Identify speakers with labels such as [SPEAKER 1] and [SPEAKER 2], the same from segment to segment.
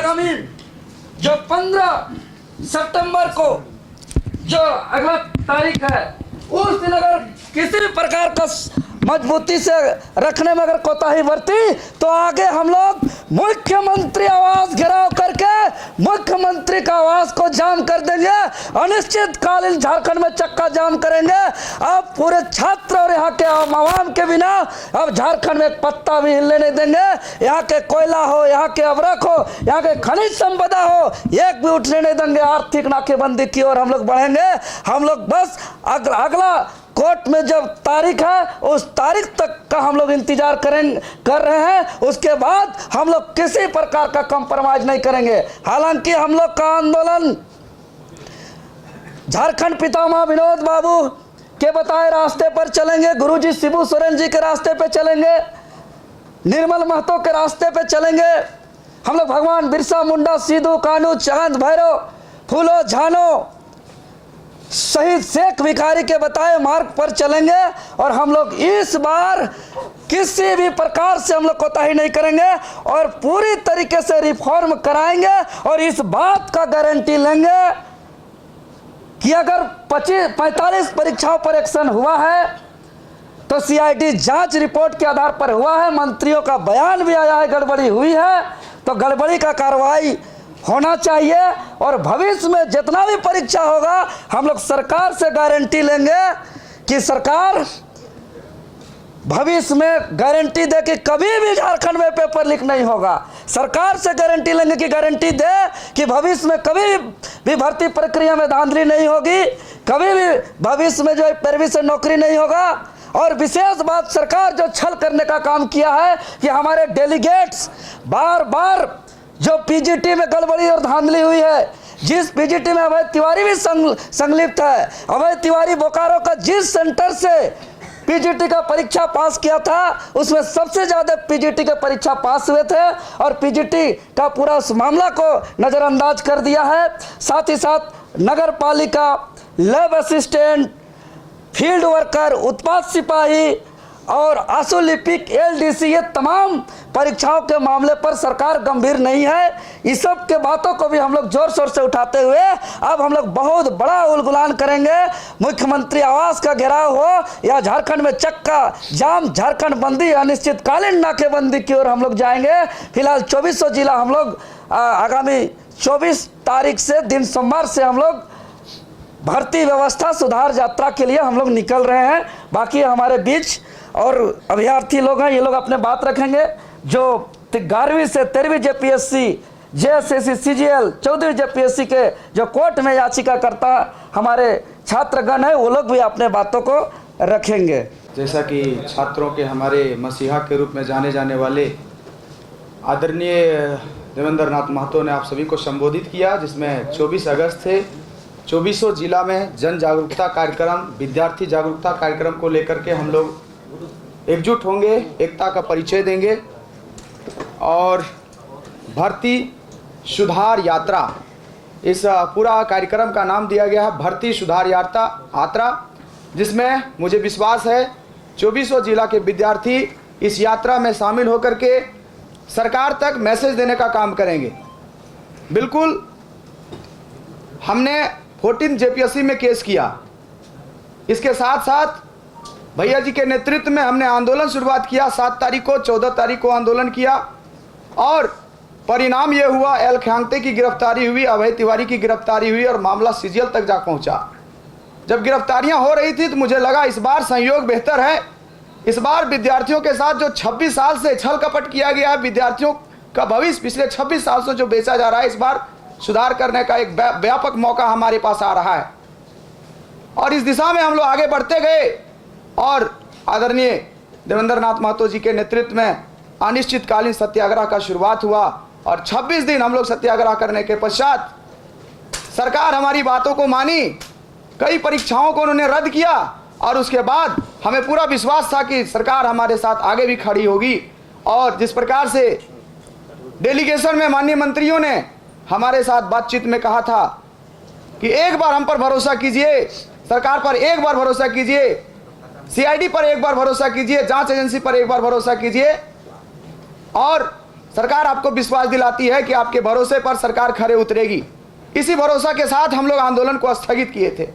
[SPEAKER 1] आगामी जो 15 सितंबर को जो अगला तारीख है, उस दिन अगर किसी भी प्रकार का मजबूती से रखने में अगर कोताही बरती तो आगे हम लोग मुख्यमंत्री आवास घेराव करके मुख्यमंत्री का आवास को जाम कर देंगे। अनिश्चितकालीन झारखंड में चक्का जाम करेंगे। अब पूरे छात्र और यहाँ के आवाम के बिना अब झारखंड में एक पत्ता भी हिलने नहीं देंगे। यहाँ के कोयला हो, यहाँ के अवरक हो, यहाँ के खनिज संपदा हो, एक भी उठने नहीं देंगे। आर्थिक नाकेबंदी की ओर हम लोग बढ़ेंगे। हम लोग बस अगला कोर्ट में जब तारीख है उस तारीख तक का हम लोग इंतजार कर रहे हैं। उसके बाद हम लोग किसी प्रकार का कंप्रोमाइज नहीं करेंगे। हालांकि हम लोग का आंदोलन झारखंड पितामह विनोद बाबू के बताए रास्ते पर चलेंगे, गुरुजी शिबू सोरेन जी के रास्ते पे चलेंगे, निर्मल महतो के रास्ते पे चलेंगे। हम लोग भगवान बिरसा मुंडा, सिद्धू कान्हू, चांद भैरव, फूलो झानो, शहीद शेख भिखारी के बताए मार्ग पर चलेंगे। और हम लोग इस बार किसी भी प्रकार से हम लोग कोताही नहीं करेंगे और पूरी तरीके से रिफॉर्म कराएंगे। और इस बात का गारंटी लेंगे कि अगर 45 परीक्षाओं पर एक्शन हुआ है तो सीआईडी जांच रिपोर्ट के आधार पर हुआ है, मंत्रियों का बयान भी आया है, गड़बड़ी हुई है तो गड़बड़ी का कार्रवाई होना चाहिए। और भविष्य में जितना भी परीक्षा होगा हम लोग सरकार से गारंटी लेंगे कि सरकार भविष्य में गारंटी दे कि कभी भी झारखंड में पेपर लीक नहीं होगा। सरकार से गारंटी लेंगे कि गारंटी दे कि भविष्य में कभी भी भर्ती प्रक्रिया में धांधली नहीं होगी, कभी भी भविष्य में जो पैरवी से नौकरी नहीं होगा। और विशेष बात, सरकार जो छल करने का काम किया है कि हमारे डेलीगेट्स बार बार जो पीजीटी में गड़बड़ी और धांधली हुई है, जिस पीजीटी में अभय तिवारी भी संलिप्त है, अभय तिवारी बोकारो का जिस सेंटर से पीजीटी का परीक्षा पास किया था उसमें सबसे ज्यादा पीजीटी के परीक्षा पास हुए थे और पीजीटी का पूरा उस मामला को नजरअंदाज कर दिया है। साथ ही साथ नगर पालिका, लैब असिस्टेंट, फील्ड वर्कर, उत्पाद सिपाही और आशुलिपिक, एलडीसी, ये तमाम परीक्षाओं के मामले पर सरकार गंभीर नहीं है। इस सब के बातों को भी हम लोग जोर शोर से उठाते हुए अब हम लोग बहुत बड़ा उलगुलान करेंगे। मुख्यमंत्री आवास का घेराव हो या झारखंड में चक्का जाम, झारखंड बंदी, अनिश्चितकालीन नाकेबंदी की ओर हम लोग जाएंगे। फिलहाल 2400 जिला हम लोग आगामी 24 तारीख से दिन सोमवार से हम लोग भर्ती व्यवस्था सुधार यात्रा के लिए हम लोग निकल रहे हैं। बाकी हमारे बीच और अभ्यर्थी लोग हैं, ये लोग अपने बात रखेंगे। जो 11वीं से 13वीं जेपीएससी, जेएसएससी, सीजीएल, 14वीं जेपीएससी के जो कोर्ट में याचिका करता हमारे छात्रगण है वो लोग भी अपने बातों को रखेंगे।
[SPEAKER 2] जैसा कि छात्रों के हमारे मसीहा के रूप में जाने जाने वाले आदरणीय देवेंद्र नाथ महतो ने आप सभी को संबोधित किया, जिसमें 24 अगस्त से 2400 जिला में जन जागरूकता कार्यक्रम, विद्यार्थी जागरूकता कार्यक्रम को लेकर के हम लोग एकजुट होंगे, एकता का परिचय देंगे और भर्ती सुधार यात्रा, इस पूरा कार्यक्रम का नाम दिया गया है भर्ती सुधार यात्रा, जिसमें मुझे विश्वास है 2400 जिला के विद्यार्थी इस यात्रा में शामिल होकर के सरकार तक मैसेज देने का काम करेंगे। बिल्कुल, हमने 14 जेपीएससी में केस किया, इसके साथ साथ भैया जी के नेतृत्व में हमने आंदोलन शुरुआत किया। 7 तारीख को, 14 तारीख को आंदोलन किया और परिणाम ये हुआ, एल ख्यांगते की गिरफ्तारी हुई, अभय तिवारी की गिरफ्तारी हुई और मामला सीजीएल तक जा पहुंचा। जब गिरफ्तारियां हो रही थी तो मुझे लगा इस बार संयोग बेहतर है। इस बार विद्यार्थियों के साथ जो 26 साल से छल कपट किया गया है, विद्यार्थियों का भविष्य पिछले 26 साल से जो बेचा जा रहा है, इस बार सुधार करने का एक व्यापक मौका हमारे पास आ रहा है और इस दिशा में हम लोग आगे बढ़ते गए और आदरणीय देवेंद्र नाथ महतो जी के नेतृत्व में अनिश्चितकालीन सत्याग्रह का शुरुआत हुआ और 26 दिन हम लोग सत्याग्रह करने के पश्चात सरकार हमारी बातों को मानी, कई परीक्षाओं को उन्होंने रद्द किया और उसके बाद हमें पूरा विश्वास था कि सरकार हमारे साथ आगे भी खड़ी होगी। और जिस प्रकार से डेलीगेशन में माननीय मंत्रियों ने हमारे साथ बातचीत में कहा था कि एक बार हम पर भरोसा कीजिए, सरकार पर एक बार भरोसा कीजिए, सीआईडी पर एक बार भरोसा कीजिए, जांच एजेंसी पर एक बार भरोसा कीजिए और सरकार आपको विश्वास दिलाती है कि आपके भरोसे पर सरकार खरे उतरेगी। इसी भरोसा के साथ हम लोग आंदोलन को स्थगित किए थे।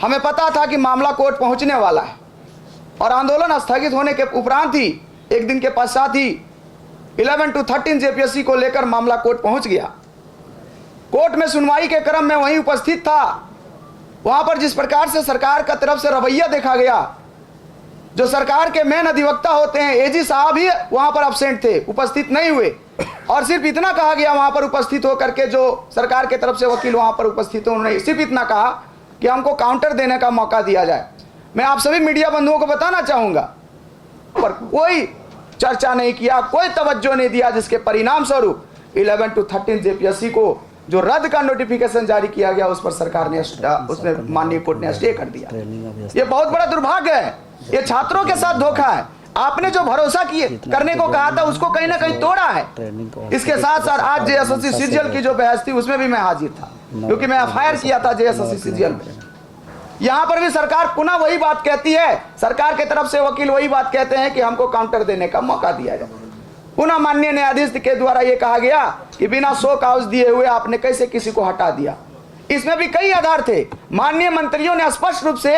[SPEAKER 2] हमें पता था कि मामला कोर्ट पहुंचने वाला है और आंदोलन स्थगित होने के उपरांत ही एक दिन के पश्चात ही 11 to 13 जेपीएससी को लेकर मामला कोर्ट पहुंच गया। कोर्ट में सुनवाई के क्रम में वहीं उपस्थित था। वहां पर जिस प्रकार से सरकार का तरफ से रवैया देखा गया, जो सरकार के मेन अधिवक्ता होते हैं एजी साहब ही वहां पर अब्सेंट थे, उपस्थित नहीं हुए। और सिर्फ इतना कहा गया वहां पर उपस्थित होकर के, जो सरकार के तरफ से वकील वहां पर उपस्थित हो, उन्होंने सिर्फ इतना कहा कि हमको काउंटर देने का मौका दिया जाए। मैं आप सभी मीडिया बंधुओं को बताना चाहूंगा, पर कोई चर्चा नहीं किया, कोई तवज्जो नहीं दिया, जिसके परिणाम स्वरूप 11 to 13 जेपीएससी को जो रद्द का नोटिफिकेशन जारी किया गया, उस पर सरकार ने उसमें माननीय कोर्ट ने स्टे कर दिया। ये बहुत बड़ा दुर्भाग्य है, ये छात्रों के साथ धोखा है। आपने जो भरोसा किए करने को कहा था उसको कहीं ना कहीं तोड़ा है। इसके साथ साथ आज जेएसएससी सीजीएल की जो बहस थी उसमें भी मैं हाजिर था, क्योंकि मैं एफआईआर किया था जेएसएससी सीजीएल में। यहां पर भी सरकार पुनः वही बात कहती है, सरकार के तरफ से वकील वही बात कहते हैं कि हमको काउंटर देने का मौका दिया जाए। पुनः माननीय न्यायाधीश के द्वारा यह कहा गया कि बिना शो काउज दिए हुए आपने कैसे किसी को हटा दिया। इसमें भी कई आधार थे। माननीय मंत्रियों ने स्पष्ट रूप से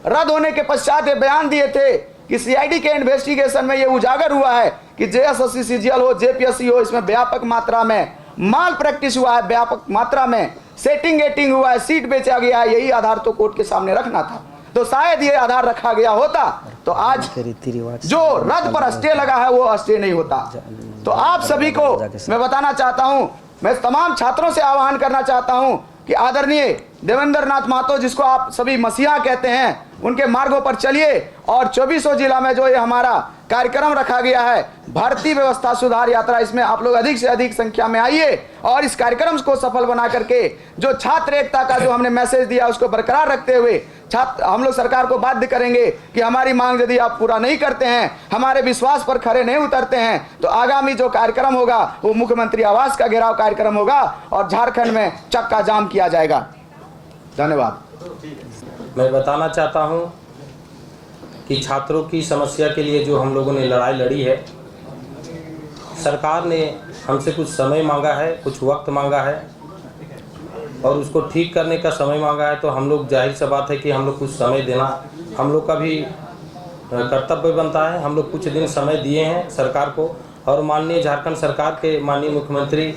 [SPEAKER 2] रद्द होने के पश्चात ये बयान दिए थे कि सीआईडी के इन्वेस्टिगेशन में ये उजागर हुआ है कि जेएसएससी सीजीएल हो, जेपीएससी हो, इसमें व्यापक मात्रा में माल प्रैक्टिस हुआ है, व्यापक मात्रा में सेटिंग एटिंग हुआ है, सीट बेचा गया है। यही आधार तो कोर्ट के सामने रखना था। तो शायद ये आधार रखा गया होता तो आज जो रद्द पर स्टे लगा है वो स्टे नहीं होता। तो आप सभी को मैं बताना चाहता हूं, मैं तमाम छात्रों से आह्वान करना चाहता हूं कि आदरणीय देवेंद्र नाथ महतो, जिसको आप सभी मसीहा कहते हैं, उनके मार्गों पर चलिए और 2400 जिला में जो ये हमारा कार्यक्रम रखा गया है भारतीय व्यवस्था सुधार यात्रा, इसमें आप लोग अधिक से अधिक संख्या में आइए और इस कार्यक्रम को सफल बना करके जो छात्र एकता का जो हमने मैसेज दिया उसको बरकरार रखते हुए हम लोग सरकार को बाध्य करेंगे कि हमारी मांग यदि आप पूरा नहीं करते हैं, हमारे विश्वास पर खरे नहीं उतरते हैं, तो आगामी जो कार्यक्रम होगा वो मुख्यमंत्री आवास का घेराव कार्यक्रम होगा और झारखंड में चक्का जाम किया जाएगा। धन्यवाद।
[SPEAKER 3] मैं बताना चाहता हूं कि छात्रों की समस्या के लिए जो हम लोगों ने लड़ाई लड़ी है, सरकार ने हमसे कुछ समय मांगा है, कुछ वक्त मांगा है और उसको ठीक करने का समय मांगा है। तो हम लोग जाहिर सी बात है कि हम लोग कुछ समय देना हम लोग का भी कर्तव्य बनता है। हम लोग कुछ दिन समय दिए हैं सरकार को और माननीय झारखंड सरकार के माननीय मुख्यमंत्री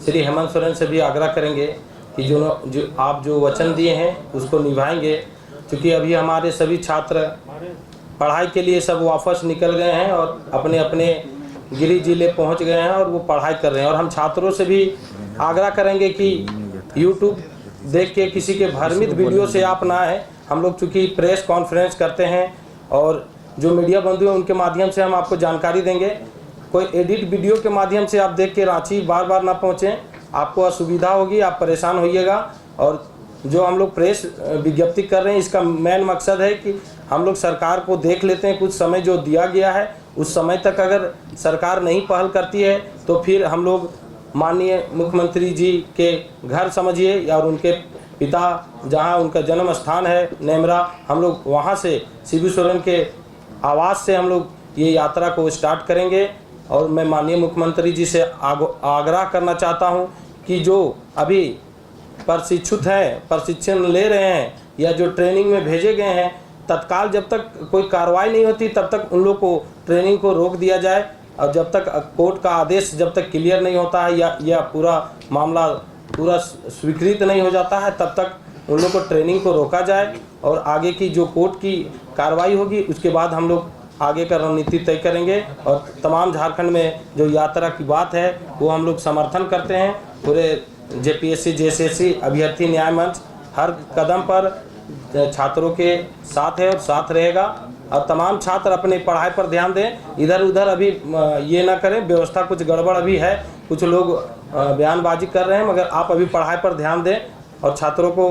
[SPEAKER 3] श्री हेमंत सोरेन से भी आग्रह करेंगे कि जो आप जो वचन दिए हैं उसको निभाएंगे, क्योंकि अभी हमारे सभी छात्र पढ़ाई के लिए सब वापस निकल गए हैं और अपने अपने गृह जिले पहुंच गए हैं और वो पढ़ाई कर रहे हैं। और हम छात्रों से भी आग्रह करेंगे कि यूट्यूब देख के किसी के भ्रमित वीडियो से आप ना आए। हम लोग चूँकि प्रेस कॉन्फ्रेंस करते हैं और जो मीडिया बंधु हैं उनके माध्यम से हम आपको जानकारी देंगे। कोई एडिट वीडियो के माध्यम से आप देख के रांची बार बार ना पहुँचें, आपको असुविधा होगी, आप परेशान होइएगा। और जो हम लोग प्रेस विज्ञप्ति कर रहे हैं इसका मेन मकसद है कि हम लोग सरकार को देख लेते हैं, कुछ समय जो दिया गया है उस समय तक अगर सरकार नहीं पहल करती है तो फिर हम लोग माननीय मुख्यमंत्री जी के घर समझिए और उनके पिता जहां उनका जन्म स्थान है नेमरा, हम लोग वहां से शिबू सोरेन के आवास से हम लोग ये यात्रा को स्टार्ट करेंगे। और मैं माननीय मुख्यमंत्री जी से आग्रह करना चाहता हूं कि जो अभी प्रशिक्षित हैं, प्रशिक्षण ले रहे हैं या जो ट्रेनिंग में भेजे गए हैं, तत्काल जब तक कोई कार्रवाई नहीं होती तब तक उन लोग को ट्रेनिंग को रोक दिया जाए और जब तक कोर्ट का आदेश जब तक क्लियर नहीं होता है या पूरा मामला पूरा स्वीकृत नहीं हो जाता है तब तक उन लोग को ट्रेनिंग को रोका जाए और आगे की जो कोर्ट की कार्रवाई होगी उसके बाद हम लोग आगे का रणनीति तय करेंगे। और तमाम झारखंड में जो यात्रा की बात है वो हम लोग समर्थन करते हैं। पूरे जेपीएससी जेएसएससी अभ्यर्थी न्याय मंच हर कदम पर छात्रों के साथ है और साथ रहेगा। और तमाम छात्र अपने पढ़ाई पर ध्यान दें, इधर उधर अभी ये ना करें। व्यवस्था कुछ गड़बड़ अभी है, कुछ लोग बयानबाजी कर रहे हैं, मगर आप अभी पढ़ाई पर ध्यान दें और छात्रों को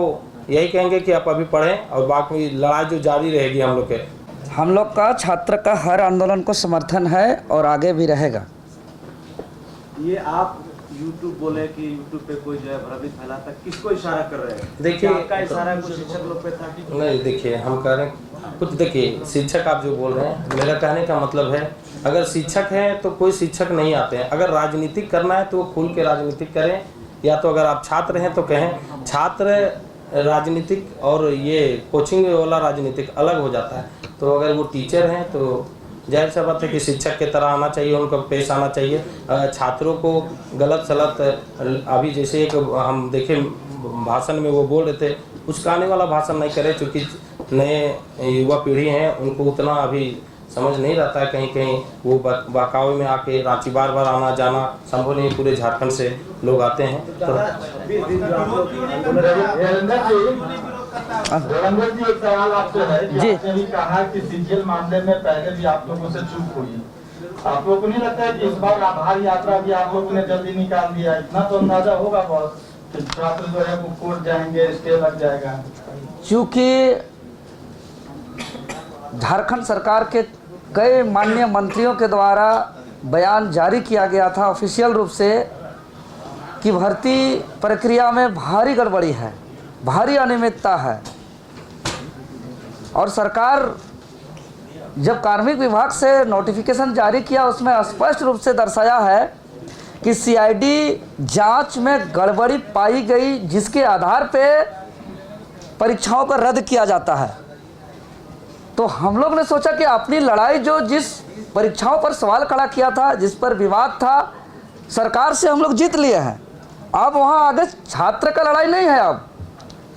[SPEAKER 3] यही कहेंगे कि आप अभी पढ़ें और बाकी लड़ाई जो जारी रहेगी हम लोग के।
[SPEAKER 1] हम लोग का छात्र का हर आंदोलन को समर्थन है और आगे भी रहेगा।
[SPEAKER 4] ये आप यूट्यूब बोले कि यूट्यूब पे कोई जो है भ्रमित फैलाता, किसको इशारा कर रहे हैं?
[SPEAKER 3] देखिए
[SPEAKER 4] आपका इशारा कुछ शिक्षक लोग पे था?
[SPEAKER 3] नहीं, देखिए हम कह रहे हैं कुछ देखिए, शिक्षक आप जो बोल रहे हैं, मेरा कहने का मतलब है अगर शिक्षक है तो कोई शिक्षक नहीं आते हैं। अगर राजनीतिक करना है तो वो खुल के राजनीतिक करें, या तो अगर आप छात्र हैं तो कहें। छात्र राजनीतिक और ये कोचिंग वाला राजनीतिक अलग हो जाता है। तो अगर वो टीचर हैं तो जाहिर सा बात है कि शिक्षक की तरह आना चाहिए, उनको पेश आना चाहिए। छात्रों को गलत सलत, अभी जैसे एक हम देखे भाषण में वो बोल रहे थे, उचकाने वाला भाषण नहीं करे, क्योंकि नए युवा पीढ़ी हैं, उनको उतना अभी समझ नहीं रहता है। कहीं कहीं वो बहकावे में आके रांची बार बार आना जाना संभव नहीं, पूरे झारखंड से लोग आते हैं। तो
[SPEAKER 5] धर्मेंद्र जी, एक सवाल आपसे है कि आपने भी कहा कि सीजीएल मामले में पहले भी आप लोगों से चूक हुई। आप लोगों को नहीं लगता है कि इस बार आधार यात्रा भी आप लोगों ने जल्दी निकाल दिया? इतना तो अंदाजा होगा बहुत कि छात्र जो है वो कोर्ट जाएंगे, स्टे लग जाएगा।
[SPEAKER 1] चूँकि झारखंड सरकार के कई माननीय मंत्रियों के द्वारा बयान जारी किया गया था ऑफिशियल रूप से कि भर्ती प्रक्रिया में भारी गड़बड़ी है, भारी अनियमितता है। और सरकार जब कार्मिक विभाग से नोटिफिकेशन जारी किया, उसमें स्पष्ट रूप से दर्शाया है कि सीआईडी जांच में गड़बड़ी पाई गई, जिसके आधार पे परीक्षाओं को रद्द किया जाता है। तो हम लोग ने सोचा कि अपनी लड़ाई जो जिस परीक्षाओं पर सवाल खड़ा किया था, जिस पर विवाद था, सरकार से हम लोग जीत लिए हैं। अब वहाँ आगे छात्र का लड़ाई नहीं है। अब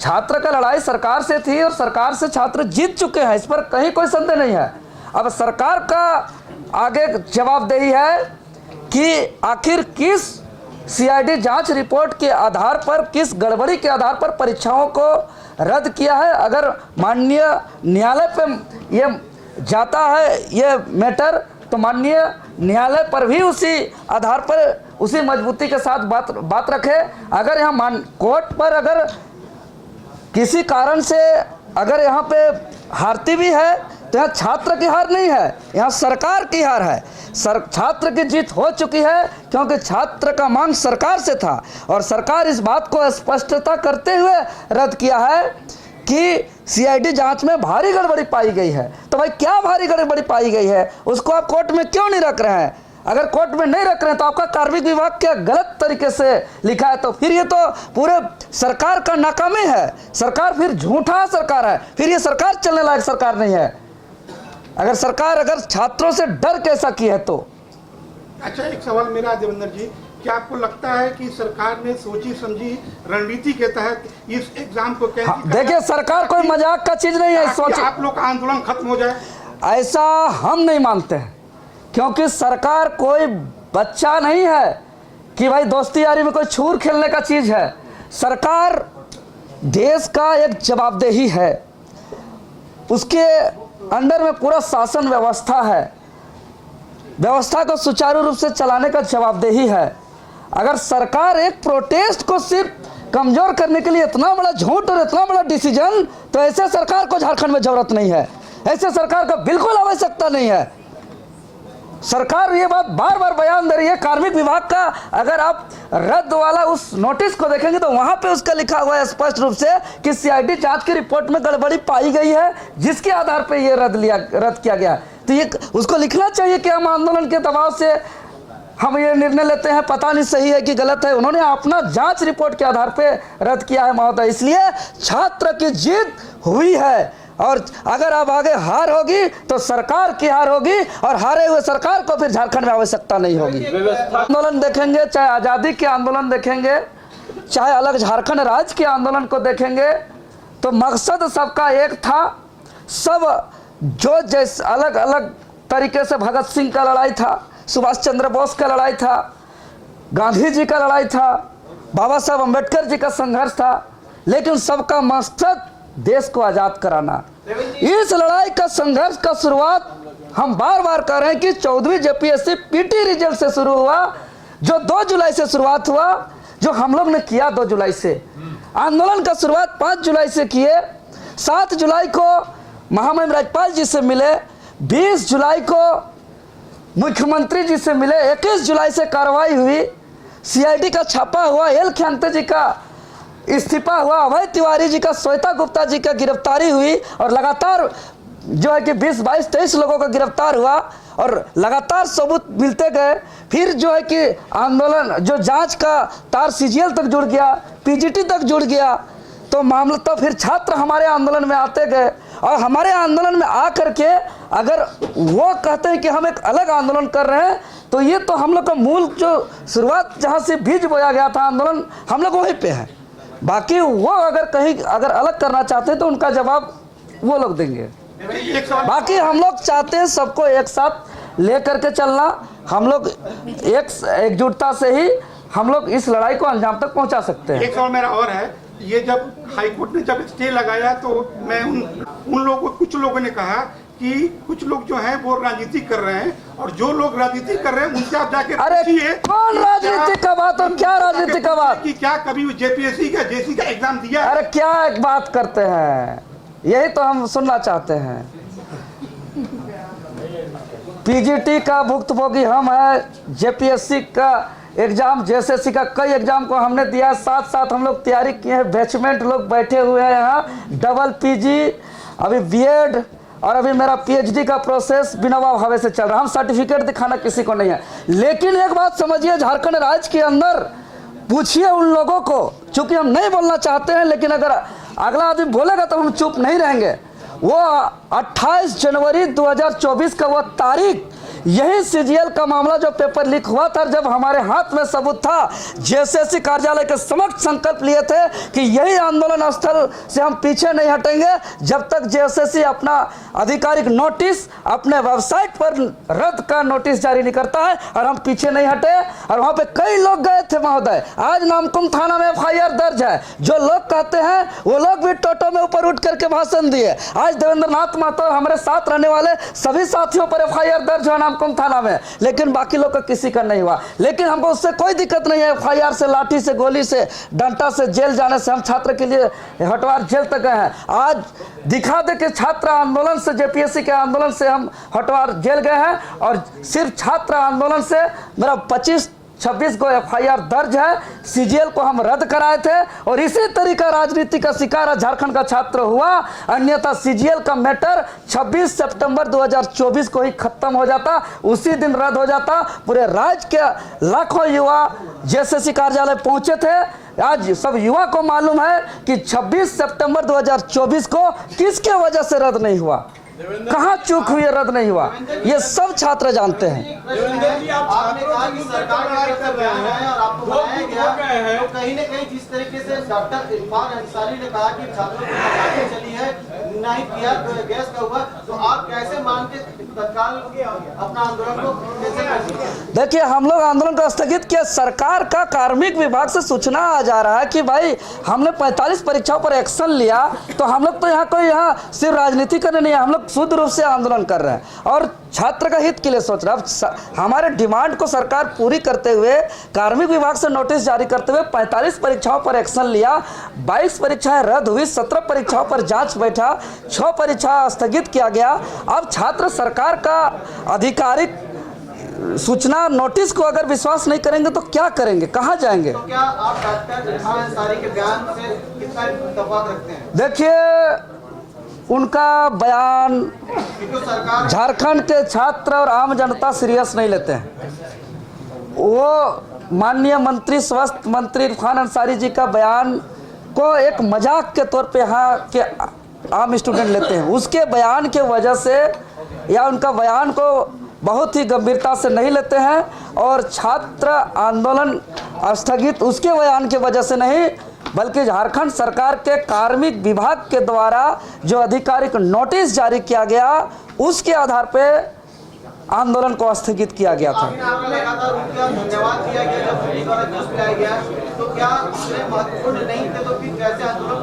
[SPEAKER 1] छात्र का लड़ाई सरकार से थी और सरकार से छात्र जीत चुके हैं, इस पर कहीं कोई संदेह नहीं है। अब सरकार का आगे जवाबदेही है कि आखिर किस सीआईडी जांच रिपोर्ट के आधार पर, किस गड़बड़ी के आधार पर परीक्षाओं को रद्द किया है। अगर माननीय न्यायालय पे ये जाता है ये मैटर, तो माननीय न्यायालय पर भी उसी आधार पर, उसी मजबूती के साथ बात रखे। अगर यहाँ कोर्ट पर अगर किसी कारण से अगर यहाँ पे हारती भी है, तो यहाँ छात्र की हार नहीं है, यहाँ सरकार की हार है। छात्र की जीत हो चुकी है, क्योंकि छात्र का मांग सरकार से था और सरकार इस बात को स्पष्टता करते हुए रद्द किया है कि सीआईडी जांच में भारी गड़बड़ी पाई गई है। तो भाई क्या भारी गड़बड़ी पाई गई है, उसको आप कोर्ट में क्यों नहीं रख रहे हैं? अगर कोर्ट में नहीं रख रहे हैं तो आपका कार्मिक विभाग क्या गलत तरीके से लिखा है, तो फिर ये तो पूरे सरकार का नाकामी है। सरकार फिर झूठा सरकार है, फिर ये सरकार चलने लायक सरकार नहीं है। अगर सरकार अगर छात्रों से डर कैसा की है तो।
[SPEAKER 6] अच्छा, एक सवाल मेरा देवेंद्र जी, क्या आपको लगता है कि सरकार ने सोची समझी रणनीति के तहत इस एग्जाम को कैंसिल किया?
[SPEAKER 1] देखिए, सरकार कोई मजाक का चीज नहीं है। सोचिए,
[SPEAKER 6] आप लोग का आंदोलन खत्म हो जाए,
[SPEAKER 1] ऐसा हम नहीं मानते हैं, क्योंकि सरकार कोई बच्चा नहीं है कि भाई दोस्ती यारी में कोई छूर खेलने का चीज है। सरकार देश का एक जवाबदेही है, उसके अंडर में पूरा शासन व्यवस्था है, व्यवस्था को सुचारू रूप से चलाने का जवाबदेही है। अगर सरकार एक प्रोटेस्ट को सिर्फ कमजोर करने के लिए इतना बड़ा झूठ और इतना बड़ा डिसीजन, तो ऐसे सरकार को झारखंड में जरूरत नहीं है, ऐसे सरकार का बिल्कुल आवश्यकता नहीं है। सरकार ये बात बार बार बयान दे रही है। कार्मिक विभाग का अगर आप रद्द वाला उस नोटिस को देखेंगे तो वहां पे उसका लिखा हुआ है स्पष्ट रूप से कि सीआईडी जांच की रिपोर्ट में गड़बड़ी पाई गई है, जिसके आधार पे ये रद्द किया गया। तो ये उसको लिखना चाहिए कि हम आंदोलन के दबाव से हम ये निर्णय लेते हैं, पता नहीं सही है कि गलत है। उन्होंने अपना जांच रिपोर्ट के आधार पे रद्द किया है महोदय, इसलिए छात्र की जीत हुई है। और अगर अब आगे हार होगी तो सरकार की हार होगी, और हारे हुए सरकार को फिर झारखंड में आवश्यकता नहीं होगी। आंदोलन देखेंगे, चाहे आज़ादी के आंदोलन देखेंगे, चाहे अलग झारखंड राज्य के आंदोलन को देखेंगे, तो मकसद सबका एक था। सब जो जैसे अलग अलग तरीके से भगत सिंह का लड़ाई था, सुभाष चंद्र बोस का लड़ाई था, गांधी जी का लड़ाई था, बाबा साहब अम्बेडकर जी का संघर्ष था, लेकिन सबका मकसद देश को आज़ाद कराना। इस लड़ाई का संघर्ष का शुरुआत हम बार बार कर रहे हैं कि 14वीं जेपीएससी पीटी रिजल्ट से शुरू हुआ, जो 2 जुलाई से शुरुआत हुआ, जो हम लोग ने किया 2 जुलाई से। आंदोलन का शुरुआत 5 जुलाई से किए, 7 जुलाई को महामहिम राज्यपाल जी से मिले, 20 जुलाई को मुख्यमंत्री जी से मिले, 21 जुलाई से कार्रवाई हुई, सीआईडी का छापा हुआ, एल खियांते जी का इस्तीफा हुआ, अभय तिवारी जी का, श्वेता गुप्ता जी का गिरफ्तारी हुई, और लगातार जो है कि 20, 22, 23 लोगों का गिरफ्तार हुआ और लगातार सबूत मिलते गए। फिर जो है कि आंदोलन जो जांच का तार सीजीएल तक जुड़ गया, पीजीटी तक जुड़ गया, तो मामला तो फिर छात्र हमारे आंदोलन में आते गए और हमारे आंदोलन में आ करके अगर वो कहते हैं कि हम एक अलग आंदोलन कर रहे हैं, तो ये तो हम लोग का मूल जो शुरुआत जहाँ से बीज बोया गया था आंदोलन, हम लोग वहीं पे हैं। बाकी वो अगर कहीं अगर अलग करना चाहते हैं तो उनका जवाब वो लोग देंगे। बाकी हम लोग चाहते हैं सबको एक साथ ले करके चलना। हम लोग एकजुटता से ही हम लोग इस लड़ाई को अंजाम तक पहुंचा सकते हैं।
[SPEAKER 6] एक सवाल मेरा और है, ये जब हाईकोर्ट ने जब स्टे लगाया तो मैं उन लोगों कुछ लोगों ने कहा कि कुछ लोग जो हैं वो राजनीति कर रहे हैं, और जो लोग राजनीति कर रहे हैं उनसे आप जाके
[SPEAKER 1] अरे कौन राजनीति का बात और क्या राजनीति का बात
[SPEAKER 6] कि क्या कभी जेपीएससी का जेसी का एग्जाम दिया?
[SPEAKER 1] अरे क्या एक बात करते हैं, यही तो हम सुनना चाहते हैं। पीजीटी का भुक्तभोगी हम है, जेपीएससी का एग्जाम, जेएसएससी का कई एग्जाम को हमने दिया है, साथ साथ हम लोग तैयारी किए हैं। बैचमेंट लोग बैठे हुए हैं यहाँ, डबल पीजी, अभी बीएड और अभी मेरा पीएचडी का प्रोसेस बिना भावे से चल रहा है। हम सर्टिफिकेट दिखाना किसी को नहीं है। लेकिन एक बात समझिए, झारखंड राज्य के अंदर पूछिए उन लोगों को, चूंकि हम नहीं बोलना चाहते हैं, लेकिन अगर अगला आदमी बोलेगा तो हम चुप नहीं रहेंगे। वो 28 जनवरी 2024 का वो तारीख, यही सीजीएल का मामला जो पेपर लीक हुआ था, जब हमारे हाथ में सबूत था, जेएसएससी कार्यालय के समक्ष संकल्प लिए थे कि यही आंदोलन स्थल से हम पीछे नहीं हटेंगे जब तक जेएसएससी अपना आधिकारिक नोटिस अपने वेबसाइट पर रद्द का नोटिस जारी नहीं करता है, और हम पीछे नहीं हटे। और वहां पे कई लोग गए थे महोदय, आज नामकुम थाना में एफआईआर दर्ज है। जो लोग कहते हैं वो लोग भी टोटो में ऊपर उठ करके भाषण दिए। आज देवेंद्र नाथ महतो और हमारे साथ रहने वाले सभी साथियों पर एफआईआर दर्ज हुआ नामकुम थाना में, लेकिन बाकी लोग का किसी का नहीं हुआ। लेकिन हमको उससे कोई दिक्कत नहीं है। एफआईआर से, लाठी से, गोली से, डंडा से, जेल जाने से, हम छात्र के लिए हटवार जेल तक गए हैं। आज दिखा दे कि छात्र आंदोलन से, जेपीएससी के आंदोलन से हम हटवार जेल गए हैं, और सिर्फ छात्र आंदोलन से मेरा 25-26 को एफआईआर दर्ज है। सीजीएल को हम रद्द कराए थे, और इसी तरीका राजनीति का शिकार झारखंड का छात्र हुआ। अन्यथा सीजीएल का मैटर 26 सितंबर 2024 को ही खत्म हो जाता, उसी दिन रद्द हो जाता। पूरे राज्य के लाखों युवा जेएसएससी कार्यालय पहुंचे थे। आज सब युवा को मालूम है कि 26 सितंबर 2024 को किसके वजह से रद्द नहीं हुआ, कहाँ चूक हुई, रद्द नहीं हुआ, ये सब छात्र जानते हैं।
[SPEAKER 4] आपने कहा कि सरकार कार्य कर रहे हैं और आपको बनाया गया, तो कहीं न कहीं जिस तरीके से डॉक्टर इरफान अंसारी ने कहा कि छात्रों को पढ़ाई चली है, नहीं किया गैस का हुआ, तो आप कैसे मान के तत्काल अपना आंदोलन को कैसे करेंगे?
[SPEAKER 1] देखिए, हम लोग आंदोलन को स्थगित किया। सरकार का कार्मिक विभाग से सूचना आ जा रहा है कि भाई हमने 45 परीक्षाओं पर एक्शन लिया, तो हम लोग तो यहाँ कोई यहाँ सिर्फ राजनीति करने नहीं है, हम लोग शुद्ध रूप से आंदोलन कर रहे हैं और छात्र का हित के लिए सोच रहे हैं। अब हमारे डिमांड को सरकार पूरी करते हुए, कार्मिक विभाग से नोटिस जारी करते हुए 45 परीक्षाओं पर एक्शन लिया, 22 परीक्षाएं रद्द हुई, 17 परीक्षाओं पर जांच बैठा, 6 परीक्षा स्थगित किया गया। अब छात्र सरकार का आधिकारिक सूचना नोटिस को अगर विश्वास नहीं करेंगे तो क्या करेंगे, कहाँ जाएंगे?
[SPEAKER 4] तो क्या आप डॉक्टर इरफान अंसारी के बयान से कितना इत्तेफाक रखते हैं?
[SPEAKER 1] देखिए, उनका बयान झारखंड के छात्र और आम जनता सीरियस नहीं लेते हैं। वो माननीय मंत्री, स्वास्थ्य मंत्री इरफान अंसारी जी का बयान को एक मजाक के तौर पे यहाँ के आम स्टूडेंट लेते हैं। उसके बयान के वजह से या उनका बयान को बहुत ही गंभीरता से नहीं लेते हैं, और छात्र आंदोलन स्थगित उसके बयान की वजह से नहीं, बल्कि झारखंड सरकार के कार्मिक विभाग के द्वारा जो आधिकारिक नोटिस जारी किया गया, उसके आधार पे आंदोलन को स्थगित किया गया था।
[SPEAKER 4] धन्यवाद दिया गया जब पुलिस द्वारा जोश में लाया गया, तो क्या महत्वपूर्ण नहीं थे तो फिर कैसे आंदोलन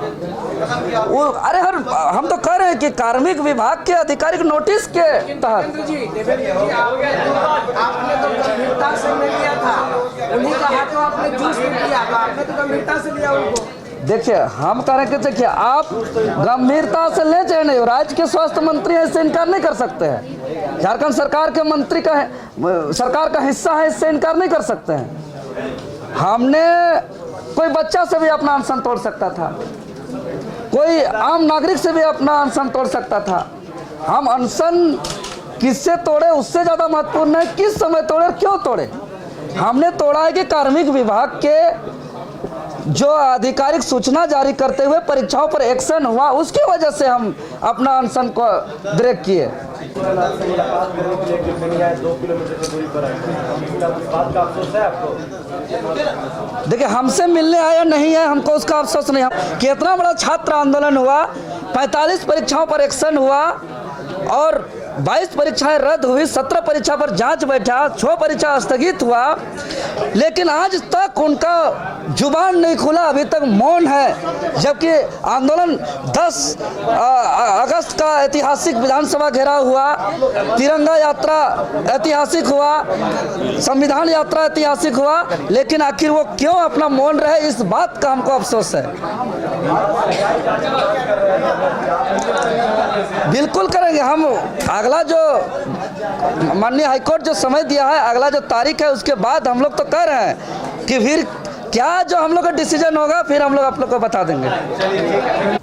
[SPEAKER 4] खत्म किया?
[SPEAKER 1] वो अरे हम तो कह रहे हैं कि कार्मिक विभाग के आधिकारिक नोटिस के तहत
[SPEAKER 7] आपने तो गंभीरता से नहीं लिया था, उन्हीं का हाथों आपने जूस में किया, तो आपने तो गंभीरता से लिया उनको।
[SPEAKER 1] देखिए, हम कह रहे हैं कि देखिए, आप गंभीरता से ले चाहे नहीं, राज्य के स्वास्थ्य मंत्री है, इससे इनकार नहीं कर सकते हैं। झारखंड सरकार के मंत्री का सरकार का हिस्सा है, इससे इनकार नहीं कर सकते हैं। हमने कोई बच्चा से भी अपना अनशन तोड़ सकता था, कोई आम नागरिक से भी अपना अनशन तोड़ सकता था। हम अनशन किससे तोड़े उससे ज़्यादा महत्वपूर्ण है किस समय तोड़े और क्यों तोड़े। हमने तोड़ा है कि कार्मिक विभाग के जो आधिकारिक सूचना जारी करते हुए परीक्षाओं पर एक्शन हुआ, उसकी वजह से हम अपना अनशन को ब्रेक किए। देखिए, हमसे मिलने आया नहीं है, हमको उसका अफसोस नहीं है। कितना बड़ा छात्र आंदोलन हुआ, 45 परीक्षाओं पर एक्शन हुआ और 22 परीक्षाएं रद्द हुई, 17 परीक्षा पर जांच बैठा, 6 परीक्षा स्थगित हुआ, लेकिन आज तक उनका जुबान नहीं खुला, अभी तक मौन है। जबकि आंदोलन 10 अगस्त का ऐतिहासिक विधानसभा घेराव हुआ, तिरंगा यात्रा ऐतिहासिक हुआ, संविधान यात्रा ऐतिहासिक हुआ, लेकिन आखिर वो क्यों अपना मौन रहे, इस बात का हमको अफसोस है। बिल्कुल करेंगे हम। अगला जो माननीय हाईकोर्ट जो समय दिया है, अगला जो तारीख है, उसके बाद हम लोग तो कह रहे हैं कि फिर क्या जो हम लोग का डिसीजन होगा फिर हम लोग आप लोग को बता देंगे।